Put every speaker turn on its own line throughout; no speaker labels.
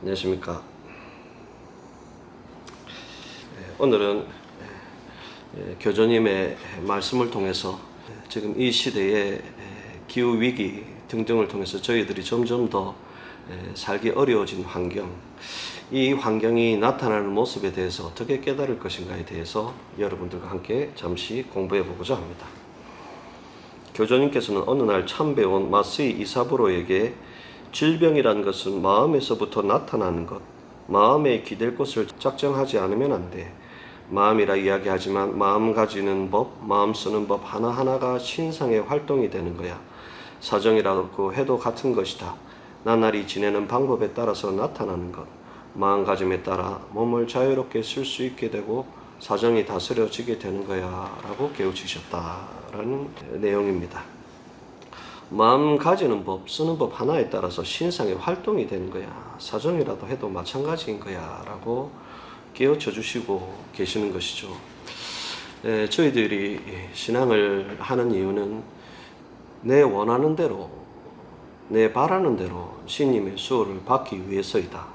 안녕하십니까. 오늘은 교주님의 말씀을 통해서 지금 이 시대의 기후위기 등등을 통해서 저희들이 점점 더 살기 어려워진 환경, 이 환경이 나타나는 모습에 대해서 어떻게 깨달을 것인가에 대해서 여러분들과 함께 잠시 공부해 보고자 합니다. 교주님께서는 어느 날 참 배운 마스이 이사부로에게 질병이란 것은 마음에서부터 나타나는 것, 마음에 기댈 곳을 작정하지 않으면 안 돼. 마음이라 이야기하지만 마음 가지는 법, 마음 쓰는 법 하나하나가 신상의 활동이 되는 거야. 사정이라고 해도 같은 것이다. 나날이 지내는 방법에 따라서 나타나는 것, 마음가짐에 따라 몸을 자유롭게 쓸 수 있게 되고 사정이 다스려지게 되는 거야 라고 깨우치셨다라는 내용입니다. 마음 가지는 법, 쓰는 법 하나에 따라서 신상의 활동이 되는 거야. 사정이라도 해도 마찬가지인 거야 라고 깨우쳐 주시고 계시는 것이죠. 저희들이 신앙을 하는 이유는 내 원하는 대로, 내 바라는 대로 신님의 수호를 받기 위해서이다.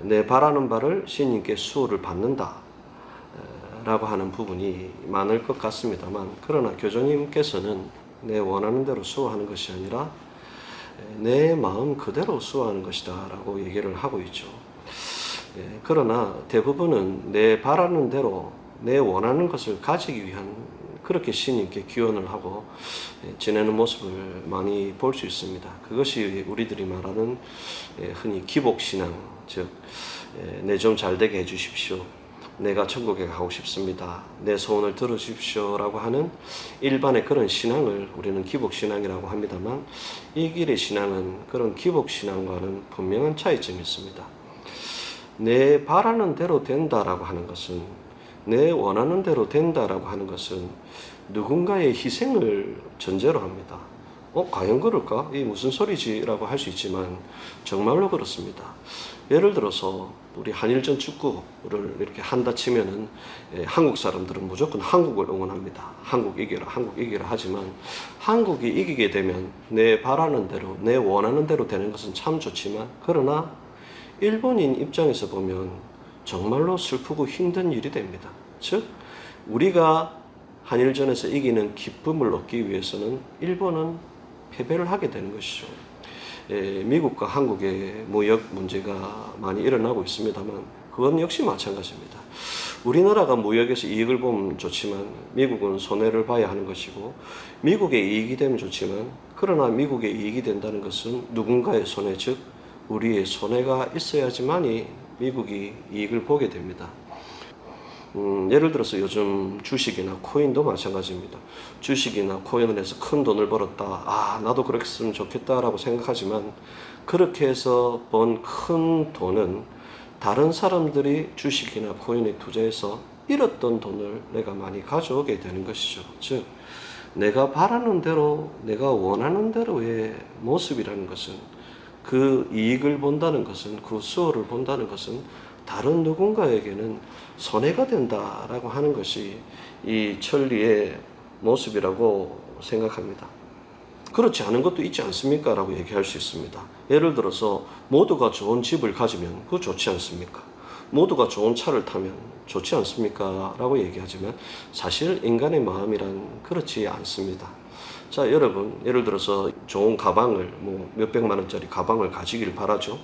내 바라는 바를 신님께 수호를 받는다 라고 하는 부분이 많을 것 같습니다만, 그러나 교주님께서는 내 원하는 대로 수호하는 것이 아니라 내 마음 그대로 수호하는 것이다 라고 얘기를 하고 있죠. 그러나 대부분은 내 바라는 대로 내 원하는 것을 가지기 위한 그렇게 신님께 기원을 하고 지내는 모습을 많이 볼 수 있습니다. 그것이 우리들이 말하는 흔히 기복신앙, 즉 내 좀 잘되게 해주십시오, 내가 천국에 가고 싶습니다, 내 소원을 들어주십시오 라고 하는 일반의 그런 신앙을 우리는 기복신앙이라고 합니다만, 이 길의 신앙은 그런 기복신앙과는 분명한 차이점이 있습니다. 내 바라는 대로 된다라고 하는 것은, 내 원하는 대로 된다라고 하는 것은 누군가의 희생을 전제로 합니다. 과연 그럴까? 이게 무슨 소리지? 라고 할 수 있지만 정말로 그렇습니다. 예를 들어서 우리 한일전 축구를 이렇게 한다 치면은 한국 사람들은 무조건 한국을 응원합니다. 한국 이겨라, 한국 이겨라 하지만, 한국이 이기게 되면 내 바라는 대로, 내 원하는 대로 되는 것은 참 좋지만, 그러나 일본인 입장에서 보면 정말로 슬프고 힘든 일이 됩니다. 즉, 우리가 한일전에서 이기는 기쁨을 얻기 위해서는 일본은 패배를 하게 되는 것이죠. 미국과 한국의 무역 문제가 많이 일어나고 있습니다만, 그건 역시 마찬가지입니다. 우리나라가 무역에서 이익을 보면 좋지만 미국은 손해를 봐야 하는 것이고, 미국의 이익이 되면 좋지만, 그러나 미국의 이익이 된다는 것은 누군가의 손해, 즉 우리의 손해가 있어야지만이 미국이 이익을 보게 됩니다. 예를 들어서 요즘 주식이나 코인도 마찬가지입니다. 주식이나 코인을 해서 큰 돈을 벌었다, 나도 그렇게 했으면 좋겠다라고 생각하지만, 그렇게 해서 번 큰 돈은 다른 사람들이 주식이나 코인에 투자해서 잃었던 돈을 내가 많이 가져오게 되는 것이죠. 즉, 내가 바라는 대로, 내가 원하는 대로의 모습이라는 것은, 그 이익을 본다는 것은, 그 수호를 본다는 것은 다른 누군가에게는 손해가 된다라고 하는 것이 이 천리의 모습이라고 생각합니다. 그렇지 않은 것도 있지 않습니까? 라고 얘기할 수 있습니다. 예를 들어서 모두가 좋은 집을 가지면 그거 좋지 않습니까? 모두가 좋은 차를 타면 좋지 않습니까? 라고 얘기하지만, 사실 인간의 마음이란 그렇지 않습니다. 자, 여러분, 예를 들어서 좋은 가방을, 몇백만 원짜리 가방을 가지길 바라죠.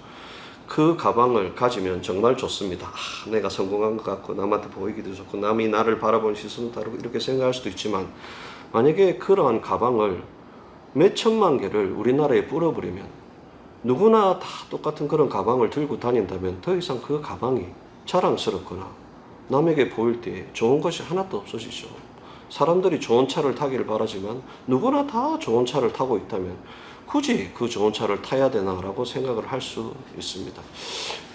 그 가방을 가지면 정말 좋습니다. 내가 성공한 것 같고 남한테 보이기도 좋고 남이 나를 바라보는 시선도 다르고 이렇게 생각할 수도 있지만, 만약에 그러한 가방을 몇 천만 개를 우리나라에 뿌려버리면, 누구나 다 똑같은 그런 가방을 들고 다닌다면 더 이상 그 가방이 자랑스럽거나 남에게 보일 때 좋은 것이 하나도 없어지죠. 사람들이 좋은 차를 타기를 바라지만 누구나 다 좋은 차를 타고 있다면 굳이 그 좋은 차를 타야 되나라고 생각을 할 수 있습니다.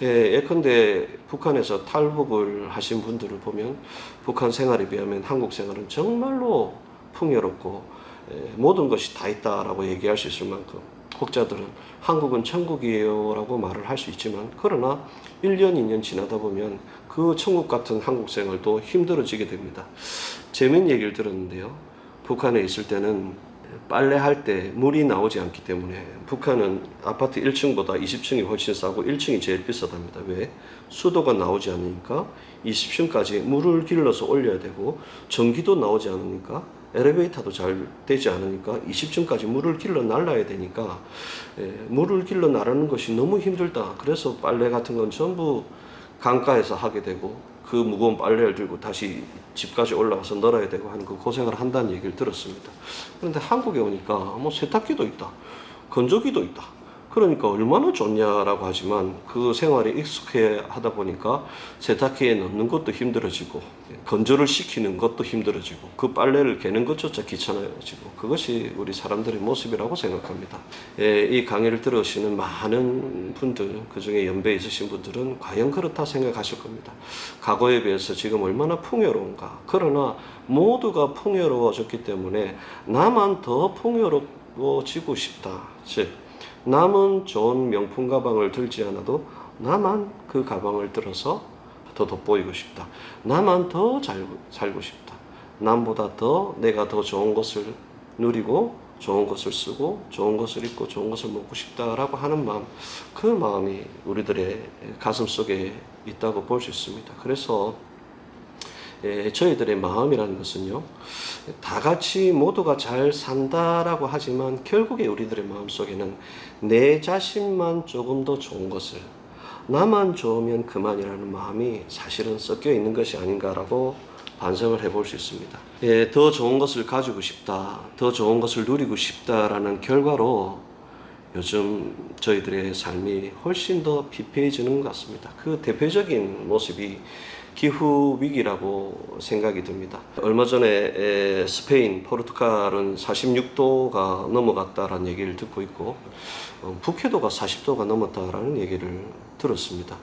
예컨대 북한에서 탈북을 하신 분들을 보면 북한 생활에 비하면 한국 생활은 정말로 풍요롭고 모든 것이 다 있다라고 얘기할 수 있을 만큼, 혹자들은 한국은 천국이에요 라고 말을 할 수 있지만, 그러나 1년, 2년 지나다 보면 그 천국 같은 한국 생활도 힘들어지게 됩니다. 재미있는 얘기를 들었는데요. 북한에 있을 때는 빨래할 때 물이 나오지 않기 때문에 북한은 아파트 1층보다 20층이 훨씬 싸고 1층이 제일 비싸답니다. 왜? 수도가 나오지 않으니까 20층까지 물을 길러서 올려야 되고 전기도 나오지 않으니까 엘리베이터도 잘 되지 않으니까 20층까지 물을 길러 날라야 되니까 물을 길러 나르는 것이 너무 힘들다. 그래서 빨래 같은 건 전부 강가에서 하게 되고 그 무거운 빨래를 들고 다시 집까지 올라가서 널어야 되고 하는 그 고생을 한다는 얘기를 들었습니다. 그런데 한국에 오니까 뭐 세탁기도 있다, 건조기도 있다. 그러니까 얼마나 좋냐라고 하지만 그 생활에 익숙해 하다 보니까 세탁기에 넣는 것도 힘들어지고 건조를 시키는 것도 힘들어지고 그 빨래를 개는 것조차 귀찮아지고 그것이 우리 사람들의 모습이라고 생각합니다. 이 강의를 들으시는 많은 분들, 그중에 연배 있으신 분들은 과연 그렇다 생각하실 겁니다. 과거에 비해서 지금 얼마나 풍요로운가. 그러나 모두가 풍요로워졌기 때문에 나만 더 풍요로워지고 싶다. 즉 남은 좋은 명품 가방을 들지 않아도 나만 그 가방을 들어서 더 돋보이고 싶다. 나만 더 잘 살고 싶다. 남보다 더 내가 더 좋은 것을 누리고 좋은 것을 쓰고 좋은 것을 입고 좋은 것을 먹고 싶다라고 하는 마음, 그 마음이 우리들의 가슴 속에 있다고 볼 수 있습니다. 그래서 저희들의 마음이라는 것은요, 다 같이 모두가 잘 산다라고 하지만 결국에 우리들의 마음 속에는 내 자신만 조금 더 좋은 것을, 나만 좋으면 그만이라는 마음이 사실은 섞여 있는 것이 아닌가라고 반성을 해볼 수 있습니다. 더 좋은 것을 가지고 싶다, 더 좋은 것을 누리고 싶다라는 결과로 요즘 저희들의 삶이 훨씬 더 피폐해지는 것 같습니다. 그 대표적인 모습이 기후 위기라고 생각이 듭니다. 얼마 전에 스페인, 포르투갈은 46도가 넘어갔다라는 얘기를 듣고 있고 북해도가 40도가 넘었다라는 얘기를 들었습니다.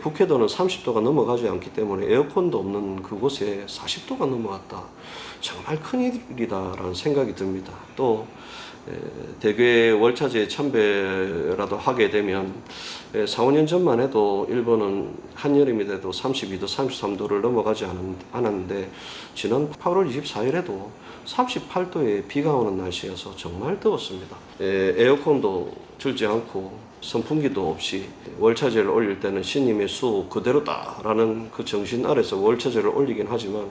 북해도는 30도가 넘어가지 않기 때문에 에어컨도 없는 그곳에 40도가 넘어갔다. 정말 큰일이다라는 생각이 듭니다. 또 대개 월차제 참배라도 하게 되면 4, 5년 전만 해도 일본은 한여름이 돼도 32도, 33도를 넘어가지 않았는데 지난 8월 24일에도 38도에 비가 오는 날씨여서 정말 더웠습니다. 에어컨도 틀지 않고 선풍기도 없이 월차제를 올릴 때는 신님의 수 그대로다라는 그 정신 아래서 월차제를 올리긴 하지만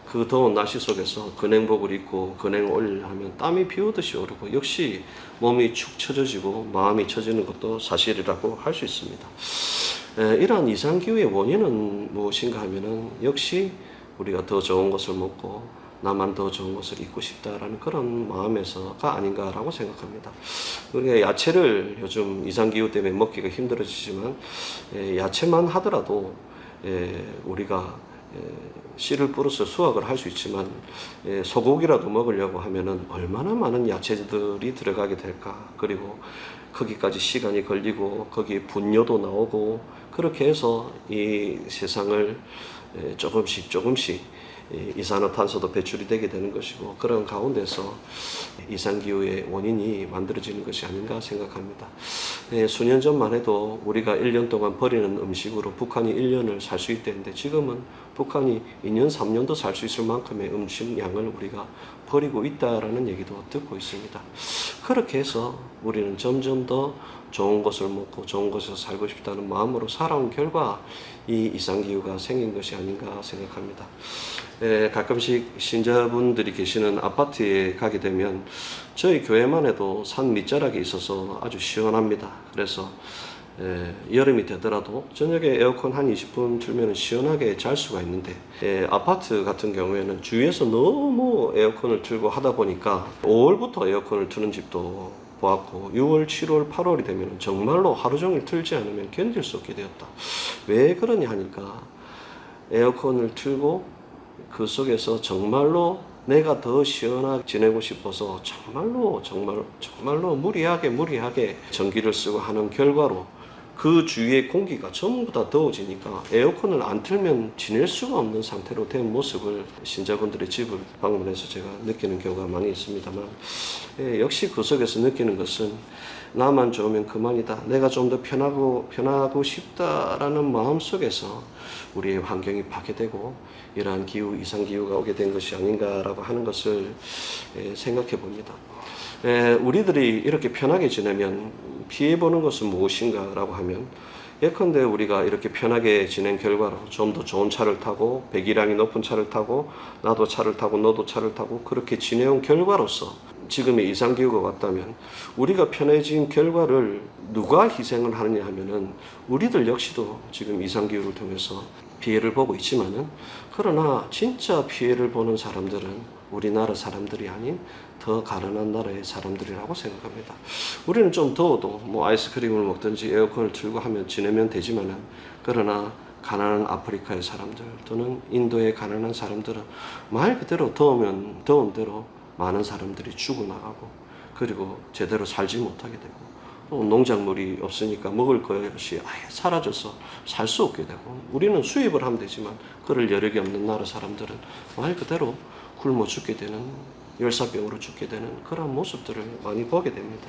그 더운 날씨 속에서 근행복을 입고 근행을 올리려면 땀이 비 오듯이 오르고 역시 몸이 축 처져지고 마음이 처지는 것도 사실이라고 할 수 있습니다. 이러한 이상기후의 원인은 무엇인가 하면은 역시 우리가 더 좋은 것을 먹고 나만 더 좋은 것을 입고 싶다라는 그런 마음에서가 아닌가라고 생각합니다. 우리가 야채를 요즘 이상기후 때문에 먹기가 힘들어지지만 야채만 하더라도 우리가 씨를 뿌려서 수확을 할 수 있지만 소고기라도 먹으려고 하면은 얼마나 많은 야채들이 들어가게 될까. 그리고 거기까지 시간이 걸리고 거기에 분뇨도 나오고 그렇게 해서 이 세상을 조금씩 이산화탄소도 배출이 되게 되는 것이고 그런 가운데서 이상기후의 원인이 만들어지는 것이 아닌가 생각합니다. 수년 전만 해도 우리가 1년 동안 버리는 음식으로 북한이 1년을 살 수 있다는데 지금은 북한이 2년, 3년도 살 수 있을 만큼의 음식량을 우리가 버리고 있다라는 얘기도 듣고 있습니다. 그렇게 해서 우리는 점점 더 좋은 것을 먹고 좋은 곳에서 살고 싶다는 마음으로 살아온 결과 이 이상기후가 생긴 것이 아닌가 생각합니다. 가끔씩 신자분들이 계시는 아파트에 가게 되면 저희 교회만 해도 산 밑자락에 있어서 아주 시원합니다. 그래서 여름이 되더라도 저녁에 에어컨 한 20분 틀면 시원하게 잘 수가 있는데 아파트 같은 경우에는 주위에서 너무 에어컨을 틀고 하다 보니까 5월부터 에어컨을 트는 집도 보았고 6월, 7월, 8월이 되면 정말로 하루 종일 틀지 않으면 견딜 수 없게 되었다. 왜 그러냐 하니까 에어컨을 틀고 그 속에서 정말로 내가 더 시원하게 지내고 싶어서 정말로 무리하게 전기를 쓰고 하는 결과로 그 주위의 공기가 전부 다 더워지니까 에어컨을 안 틀면 지낼 수가 없는 상태로 된 모습을 신자분들의 집을 방문해서 제가 느끼는 경우가 많이 있습니다만, 역시 그 속에서 느끼는 것은 나만 좋으면 그만이다, 내가 좀 더 편하고 싶다라는 마음 속에서 우리의 환경이 파괴되고 이러한 이상기후가 오게 된 것이 아닌가라고 하는 것을 생각해 봅니다. 우리들이 이렇게 편하게 지내면 피해보는 것은 무엇인가라고 하면, 예컨대 우리가 이렇게 편하게 지낸 결과로 좀 더 좋은 차를 타고 배기량이 높은 차를 타고 나도 차를 타고 너도 차를 타고 그렇게 지내온 결과로서 지금의 이상기후가 왔다면, 우리가 편해진 결과를 누가 희생을 하느냐 하면은 우리들 역시도 지금 이상기후를 통해서 피해를 보고 있지만은, 그러나 진짜 피해를 보는 사람들은 우리나라 사람들이 아닌 더 가난한 나라의 사람들이라고 생각합니다. 우리는 좀 더워도 뭐 아이스크림을 먹든지 에어컨을 틀고 하면 지내면 되지만은, 그러나 가난한 아프리카의 사람들 또는 인도의 가난한 사람들은 말 그대로 더우면 더운 대로 많은 사람들이 죽어나가고, 그리고 제대로 살지 못하게 되고, 또 농작물이 없으니까 먹을 것이 아예 사라져서 살 수 없게 되고, 우리는 수입을 하면 되지만 그럴 여력이 없는 나라 사람들은 말 그대로 굶어 죽게 되는, 열사병으로 죽게 되는 그런 모습들을 많이 보게 됩니다.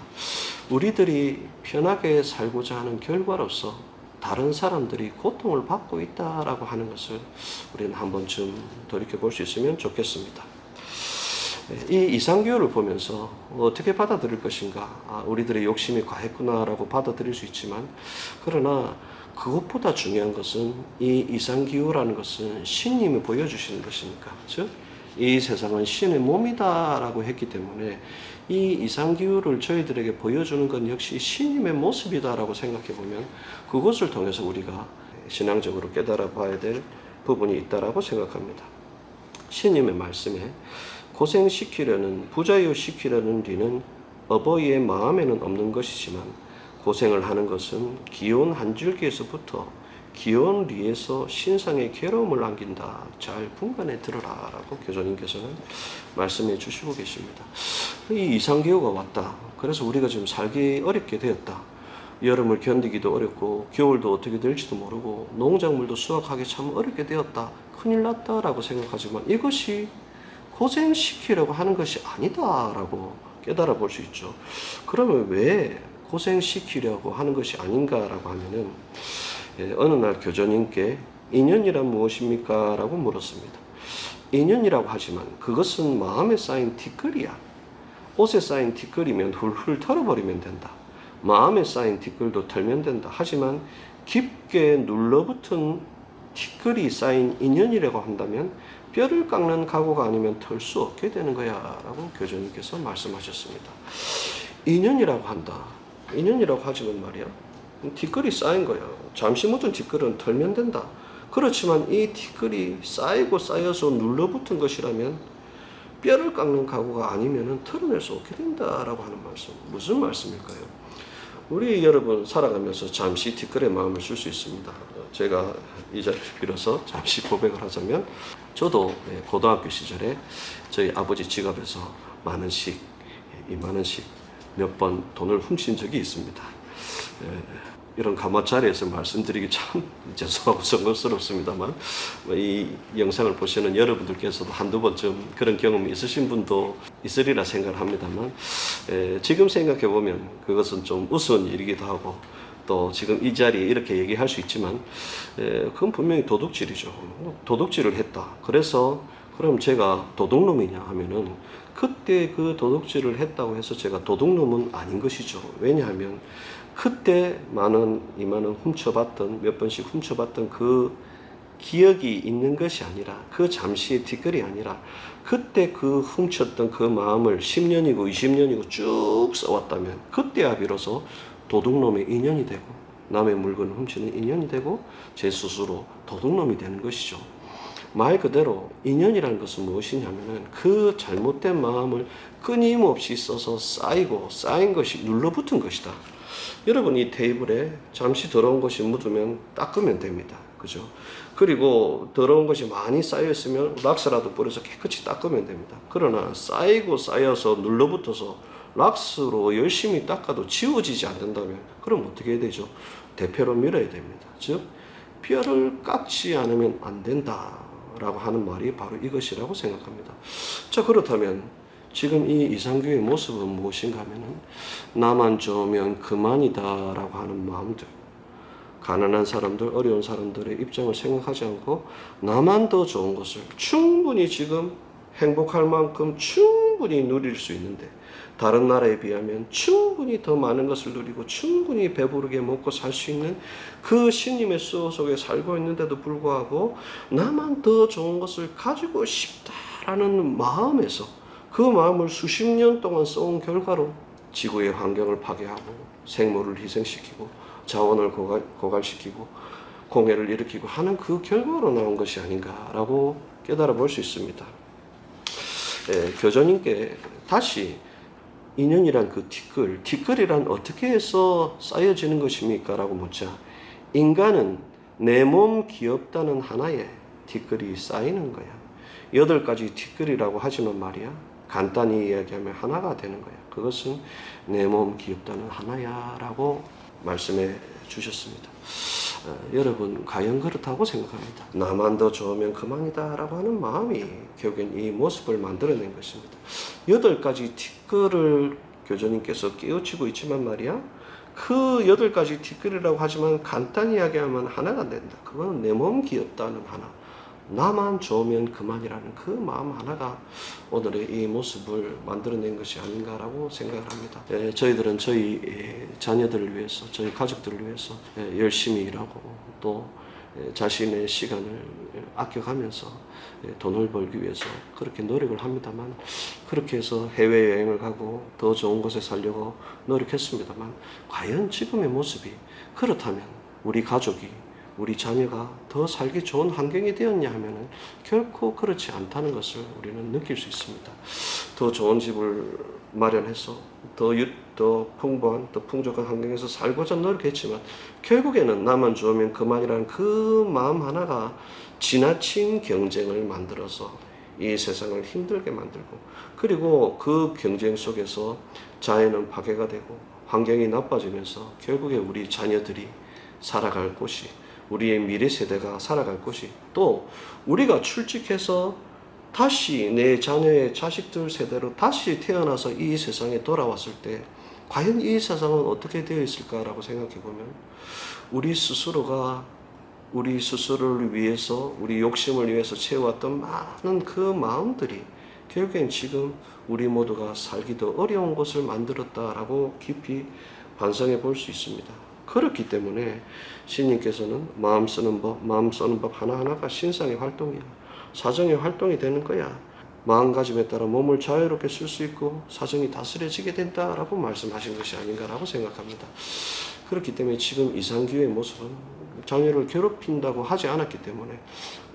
우리들이 편하게 살고자 하는 결과로서 다른 사람들이 고통을 받고 있다라고 하는 것을 우리는 한 번쯤 돌이켜볼 수 있으면 좋겠습니다. 이 이상기후를 보면서 어떻게 받아들일 것인가, 우리들의 욕심이 과했구나라고 받아들일 수 있지만, 그러나 그것보다 중요한 것은 이 이상기후라는 것은 신님이 보여주시는 것이니까, 즉 이 세상은 신의 몸이다라고 했기 때문에 이 이상기후를 저희들에게 보여주는 건 역시 신님의 모습이다라고 생각해 보면, 그것을 통해서 우리가 신앙적으로 깨달아 봐야 될 부분이 있다라고 생각합니다. 신님의 말씀에 부자여 시키려는 리는 어버이의 마음에는 없는 것이지만, 고생을 하는 것은 기온 한 줄기에서부터 기온 리에서 신상의 괴로움을 안긴다. 잘 분간해 들으라 라고 교주님께서는 말씀해 주시고 계십니다. 이 이상기후가 왔다. 그래서 우리가 지금 살기 어렵게 되었다. 여름을 견디기도 어렵고 겨울도 어떻게 될지도 모르고 농작물도 수확하기 참 어렵게 되었다. 큰일 났다 라고 생각하지만, 이것이 고생시키려고 하는 것이 아니다라고 깨달아 볼 수 있죠. 그러면 왜 고생시키려고 하는 것이 아닌가라고 하면은, 어느 날 교주님께 인연이란 무엇입니까? 라고 물었습니다. 인연이라고 하지만 그것은 마음에 쌓인 티끌이야. 옷에 쌓인 티끌이면 훌훌 털어버리면 된다. 마음에 쌓인 티끌도 털면 된다. 하지만 깊게 눌러붙은 티끌이 쌓인 인연이라고 한다면 뼈를 깎는 각오가 아니면 털 수 없게 되는 거야 라고 교주님께서 말씀하셨습니다. 인연이라고 한다. 인연이라고 하지만 말이야, 티끌이 쌓인 거야. 잠시 묻은 티끌은 털면 된다. 그렇지만 이 티끌이 쌓이고 쌓여서 눌러붙은 것이라면 뼈를 깎는 각오가 아니면 털어낼 수 없게 된다라고 하는 말씀. 무슨 말씀일까요? 우리 여러분 살아가면서 잠시 티끌의 마음을 쓸 수 있습니다. 제가 이 자리를 빌어서 잠시 고백을 하자면, 저도 고등학교 시절에 저희 아버지 지갑에서 10,000원씩, 20,000원씩 몇 번 돈을 훔친 적이 있습니다. 이런 가마 자리에서 말씀드리기 참 죄송하고 성급스럽습니다만, 이 영상을 보시는 여러분들께서도 한두 번쯤 그런 경험이 있으신 분도 있으리라 생각을 합니다만, 지금 생각해 보면 그것은 좀 우스운 일이기도 하고, 또 지금 이 자리에 이렇게 얘기할 수 있지만, 그건 분명히 도둑질이죠. 도둑질을 했다. 그래서 그럼 제가 도둑놈이냐 하면은, 그때 그 도둑질을 했다고 해서 제가 도둑놈은 아닌 것이죠. 왜냐하면 그때 10,000원, 20,000원 훔쳐봤던, 몇 번씩 훔쳐봤던 그 기억이 있는 것이 아니라, 그 잠시의 티끌이 아니라, 그때 그 훔쳤던 그 마음을 10년이고 20년이고 쭉 써왔다면, 그때야 비로소 도둑놈의 인연이 되고, 남의 물건을 훔치는 인연이 되고, 제 스스로 도둑놈이 되는 것이죠. 말 그대로 인연이라는 것은 무엇이냐면은, 그 잘못된 마음을 끊임없이 써서 쌓인 것이 눌러붙은 것이다. 여러분, 이 테이블에 잠시 더러운 것이 묻으면 닦으면 됩니다. 그죠? 그리고 더러운 것이 많이 쌓여있으면 락스라도 뿌려서 깨끗이 닦으면 됩니다. 그러나 쌓이고 쌓여서 눌러붙어서 락스로 열심히 닦아도 지워지지 않는다면, 그럼 어떻게 해야 되죠? 대표로 밀어야 됩니다. 즉 뼈를 깎지 않으면 안 된다라고 하는 말이 바로 이것이라고 생각합니다. 자, 그렇다면 지금 이 이상교의 모습은 무엇인가 하면은 나만 좋으면 그만이다라고 하는 마음들, 가난한 사람들, 어려운 사람들의 입장을 생각하지 않고 나만 더 좋은 것을 충분히 지금 행복할 만큼 충분히 누릴 수 있는데, 다른 나라에 비하면 충분히 더 많은 것을 누리고 충분히 배부르게 먹고 살 수 있는 그 신님의 수호 속에 살고 있는데도 불구하고 나만 더 좋은 것을 가지고 싶다라는 마음에서, 그 마음을 수십 년 동안 써온 결과로 지구의 환경을 파괴하고 생물을 희생시키고 자원을 고갈시키고 공해를 일으키고 하는 그 결과로 나온 것이 아닌가라고 깨달아 볼 수 있습니다. 교조님께 다시 인연이란 그 티끌이란 어떻게 해서 쌓여지는 것입니까? 라고 묻자, 인간은 내 몸 귀엽다는 하나에 티끌이 쌓이는 거야. 8가지 티끌이라고 하지만 말이야, 간단히 이야기하면 하나가 되는 거야. 그것은 내 몸 귀엽다는 하나야 라고 말씀해 주셨습니다. 여러분, 과연 그렇다고 생각합니다. 나만 더 좋으면 그만이다 라고 하는 마음이 결국엔 이 모습을 만들어낸 것입니다. 8가지 티끌을 교조님께서 깨우치고 있지만 말이야, 그 8가지 티끌이라고 하지만 간단히 이야기하면 하나가 된다. 그거는 내 몸 귀엽다는 하나, 나만 좋으면 그만이라는 그 마음 하나가 오늘의 이 모습을 만들어낸 것이 아닌가라고 생각을 합니다. 저희들은 저희 자녀들을 위해서, 저희 가족들을 위해서 열심히 일하고 또 자신의 시간을 아껴가면서 돈을 벌기 위해서 그렇게 노력을 합니다만, 그렇게 해서 해외여행을 가고 더 좋은 곳에 살려고 노력했습니다만, 과연 지금의 모습이 그렇다면 우리 가족이, 우리 자녀가 더 살기 좋은 환경이 되었냐 하면은 결코 그렇지 않다는 것을 우리는 느낄 수 있습니다. 더 좋은 집을 마련해서 더 풍부한, 더 풍족한 환경에서 살고자 노력했지만 결국에는 나만 좋으면 그만이라는 그 마음 하나가 지나친 경쟁을 만들어서 이 세상을 힘들게 만들고, 그리고 그 경쟁 속에서 자연은 파괴가 되고 환경이 나빠지면서 결국에 우리 자녀들이 살아갈 곳이, 우리의 미래 세대가 살아갈 곳이, 또 우리가 출직해서 다시 내 자녀의 자식들 세대로 다시 태어나서 이 세상에 돌아왔을 때 과연 이 세상은 어떻게 되어 있을까라고 생각해 보면, 우리 스스로가 우리 스스로를 위해서, 우리 욕심을 위해서 채워왔던 많은 그 마음들이 결국엔 지금 우리 모두가 살기도 어려운 곳을 만들었다라고 깊이 반성해 볼 수 있습니다. 그렇기 때문에 신님께서는 마음 쓰는 법 하나하나가 신상의 활동이야, 사정의 활동이 되는 거야. 마음가짐에 따라 몸을 자유롭게 쓸 수 있고 사정이 다스려지게 된다라고 말씀하신 것이 아닌가라고 생각합니다. 그렇기 때문에 지금 이상규의 모습은 자녀를 괴롭힌다고 하지 않았기 때문에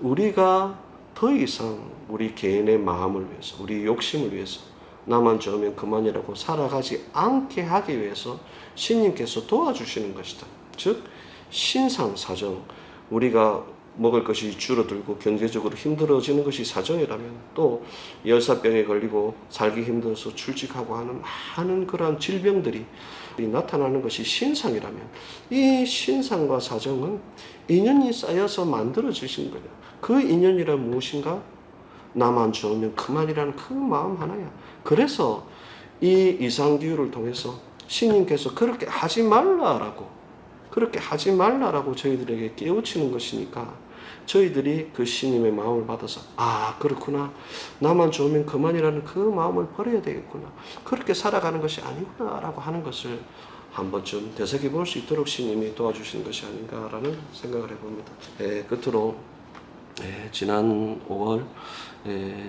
우리가 더 이상 우리 개인의 마음을 위해서, 우리 욕심을 위해서 나만 좋으면 그만이라고 살아가지 않게 하기 위해서 신님께서 도와주시는 것이다. 즉 신상 사정, 우리가 먹을 것이 줄어들고 경제적으로 힘들어지는 것이 사정이라면, 또 열사병에 걸리고 살기 힘들어서 출직하고 하는 많은 그러한 질병들이 나타나는 것이 신상이라면, 이 신상과 사정은 인연이 쌓여서 만들어지신 거야. 그 인연이란 무엇인가? 나만 좋으면 그만이라는 그 마음 하나야. 그래서 이 이상기후를 통해서 신님께서 그렇게 하지 말라라고 저희들에게 깨우치는 것이니까, 저희들이 그 신님의 마음을 받아서 그렇구나, 나만 좋으면 그만이라는 그 마음을 버려야 되겠구나, 그렇게 살아가는 것이 아니구나 라고 하는 것을 한 번쯤 되새겨 볼 수 있도록 신님이 도와주시는 것이 아닌가라는 생각을 해봅니다. 끝으로 지난 5월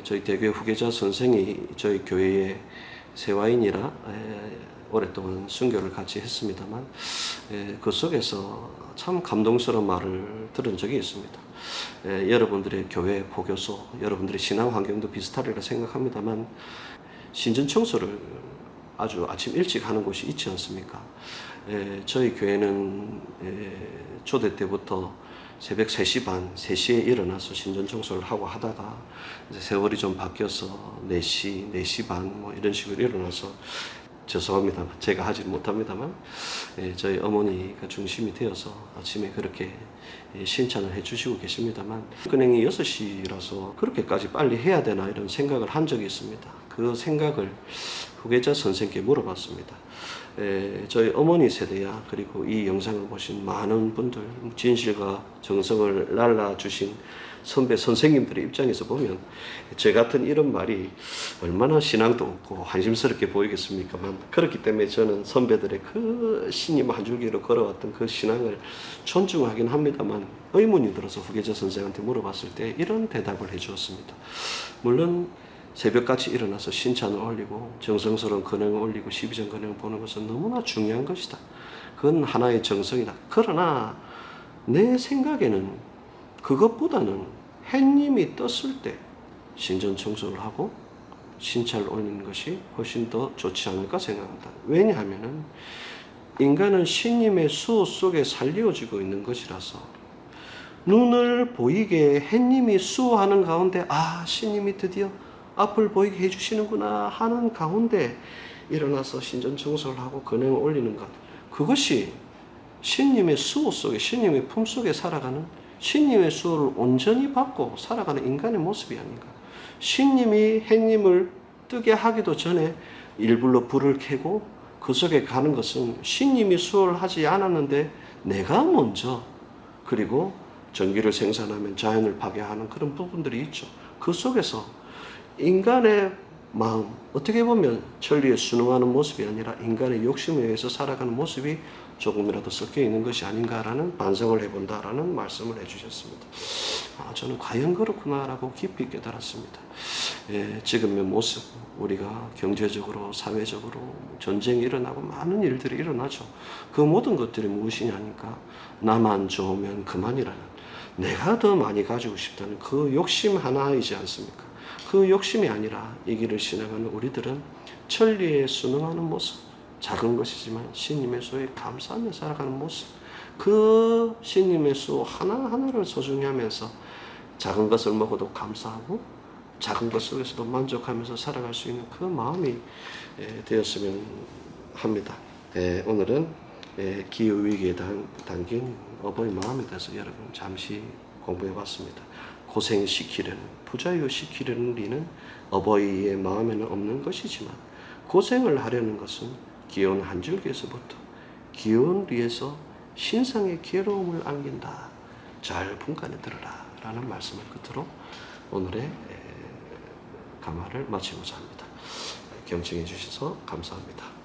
저희 대교회 후계자 선생이 저희 교회의 세와인이라 오랫동안 순교를 같이 했습니다만, 그 속에서 참 감동스러운 말을 들은 적이 있습니다. 여러분들의 교회 포교소, 여러분들의 신앙 환경도 비슷하리라 생각합니다만, 신전 청소를 아주 아침 일찍 하는 곳이 있지 않습니까? 저희 교회는 초대 때부터 새벽 3시 반, 3시에 일어나서 신전 청소를 하고 하다가 이제 세월이 좀 바뀌어서 4시, 4시 반 이런 식으로 일어나서 죄송합니다만 제가 하지 못합니다만 저희 어머니가 중심이 되어서 아침에 그렇게 신찬을 해주시고 계십니다만 은행이 6시라서 그렇게까지 빨리 해야 되나 이런 생각을 한 적이 있습니다. 그 생각을 후계자 선생님께 물어봤습니다. 저희 어머니 세대야 그리고 이 영상을 보신 많은 분들 진실과 정성을 날라주신 선배 선생님들의 입장에서 보면 저 같은 이런 말이 얼마나 신앙도 없고 한심스럽게 보이겠습니까만 그렇기 때문에 저는 선배들의 그 신임 한 줄기로 걸어왔던 그 신앙을 존중하긴 합니다만 의문이 들어서 후계자 선생한테 물어봤을 때 이런 대답을 해주었습니다. 물론 새벽같이 일어나서 신찬을 올리고 정성스러운 근행을 올리고 12전 근행을 보는 것은 너무나 중요한 것이다. 그건 하나의 정성이다. 그러나 내 생각에는 그것보다는 햇님이 떴을 때 신전 청소를 하고 신차를 올리는 것이 훨씬 더 좋지 않을까 생각합니다. 왜냐하면 인간은 신님의 수호 속에 살려지고 있는 것이라서 눈을 보이게 햇님이 수호하는 가운데 신님이 드디어 앞을 보이게 해주시는구나 하는 가운데 일어나서 신전 청소를 하고 근행을 올리는 것, 그것이 신님의 수호 속에 신님의 품 속에 살아가는 신님의 수호를 온전히 받고 살아가는 인간의 모습이 아닌가. 신님이 햇님을 뜨게 하기도 전에 일불로 불을 켜고 그 속에 가는 것은 신님이 수호를 하지 않았는데 내가 먼저 그리고 전기를 생산하면 자연을 파괴하는 그런 부분들이 있죠. 그 속에서 인간의 마음, 어떻게 보면 천리에 순응하는 모습이 아니라 인간의 욕심에 의해서 살아가는 모습이 조금이라도 섞여 있는 것이 아닌가라는 반성을 해본다라는 말씀을 해주셨습니다. 저는 과연 그렇구나라고 깊이 깨달았습니다. 지금의 모습, 우리가 경제적으로, 사회적으로 전쟁이 일어나고 많은 일들이 일어나죠. 그 모든 것들이 무엇이냐니까 나만 좋으면 그만이라는, 내가 더 많이 가지고 싶다는 그 욕심 하나이지 않습니까? 그 욕심이 아니라 이 길을 지나가는 우리들은 천리에 순응하는 모습, 작은 것이지만 신님의 수에 감사하며 살아가는 모습, 그 신님의 수 하나하나를 소중히 하면서 작은 것을 먹어도 감사하고 작은 것 속에서도 만족하면서 살아갈 수 있는 그 마음이 되었으면 합니다. 오늘은 기후위기에 담긴 어버이 마음에 대해서 여러분 잠시 공부해 봤습니다. 고생시키려는, 부자유시키려는 리는 어버이의 마음에는 없는 것이지만 고생을 하려는 것은 귀여운 한 줄기에서부터 귀여운 리에서 신상의 괴로움을 안긴다. 잘 분간해 들어라 라는 말씀을 끝으로 오늘의 감화를 마치고자 합니다. 경청해 주셔서 감사합니다.